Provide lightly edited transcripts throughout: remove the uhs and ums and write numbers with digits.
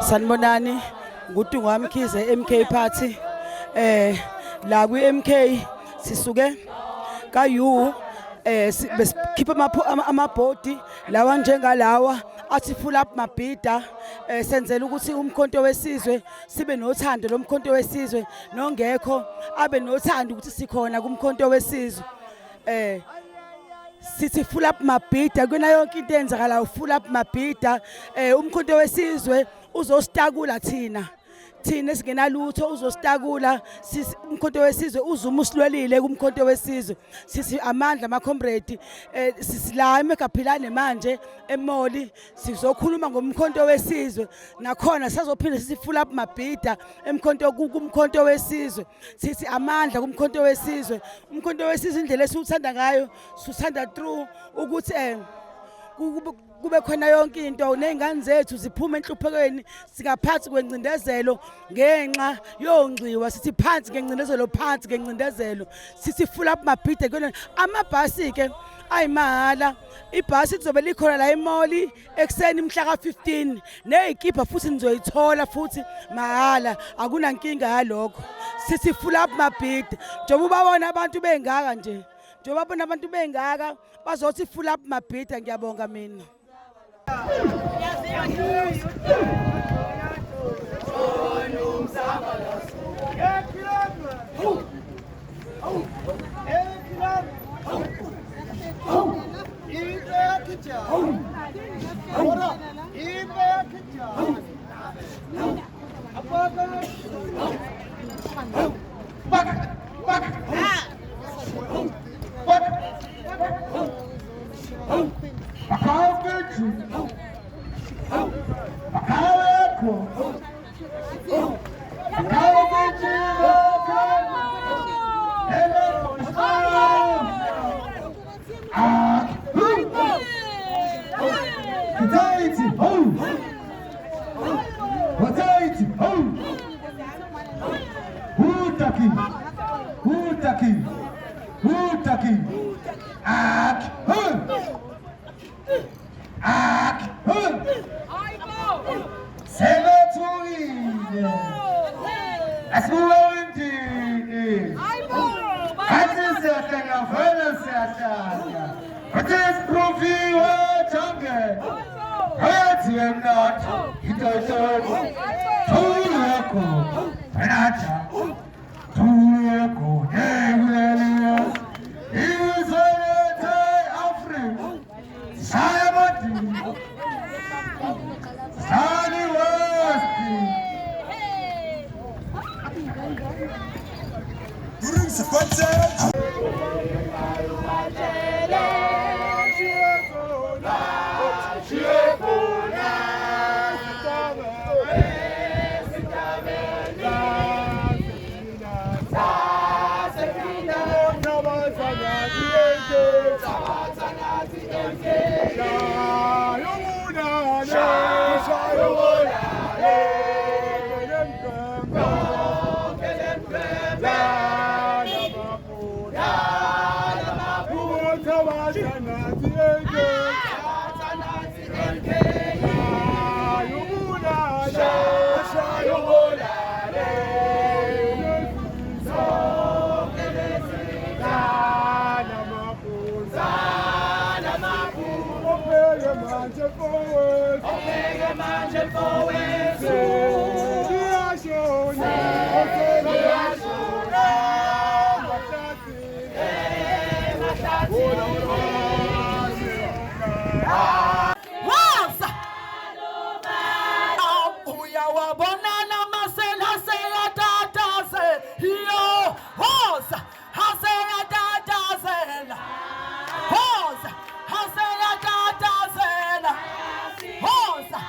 Sanibonani, nguDungu wami Khize MK Party. La kwi MK sisuke ka U besikhipha amabhodi lawa njengalawa athi full up mabhida, senzela ukuthi umkhonto wesizwe sibe nothando lomkhonto wesizwe, nongekho abe nothando ukuthi sikhona kumkhonto wesizwe. Sithi full up mabhida kuna yonke into enzakala full up mabhida. Umkhonto wesizwe uzositakula thina esingenalutho, uzositakula umkhonto wesizwe uzuma usilwelile kumkhonto wesizwe. Sithi amandla ama-comrade, sisila eMegaphilane manje emoli sizokhuluma ngomkhonto wesizwe, nakhona sazophinde sithi full up mabhida kumkhonto wesizwe. Sithi amandla kumkhonto wesizwe. Umkhonto wesizwe indlela esiwuthanda ngayo suthanda through ukuthi kube khona yonke into nezingane zethu ziphume enhluphekweni singaphansi kwencindezelo ngenxa yongciwa. Sithi phansi ngencindezelo, phansi ngencindezelo. Sithi full up mabhida kona amabhasi ke ayimahala. Ibhasi lizobe likhona la emoli ekseni mhla ka-15 nezikipa futhi nizoyithola futhi mahala, akunankinga yalokho. Sithi full up mabhida njengoba babona abantu bengaka nje, njengoba babona abantu bengaka bazothi full up mabhida. Ngiyabonga mina. Hosa,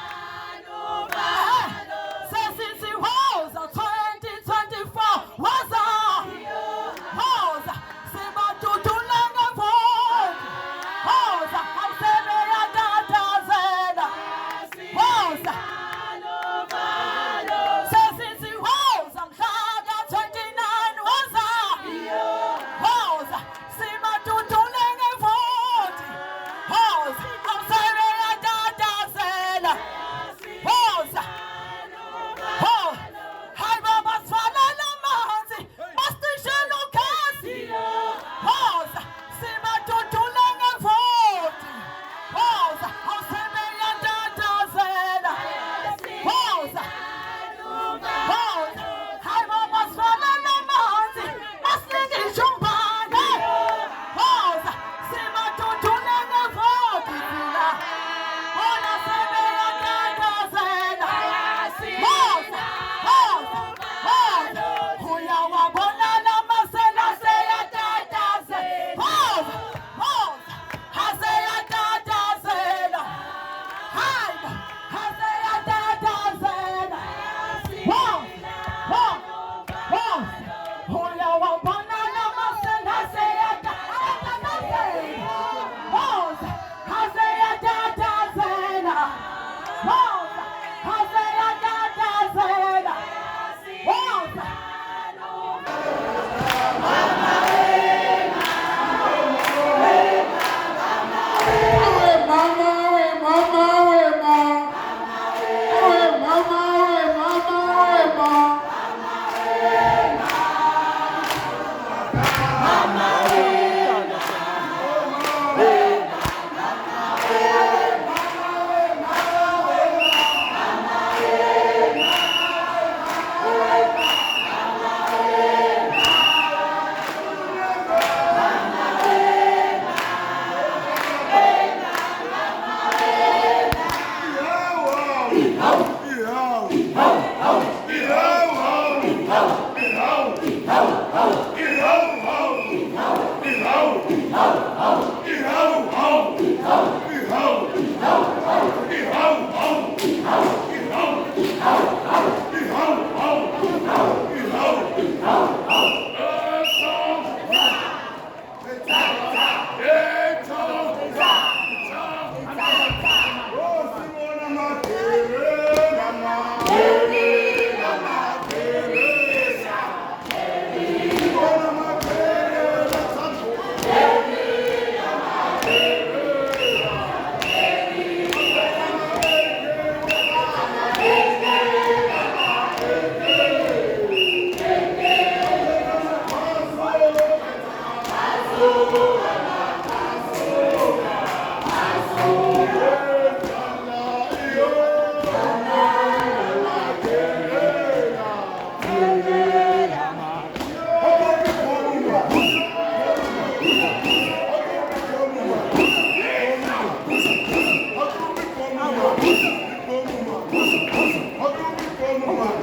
Vamos lá.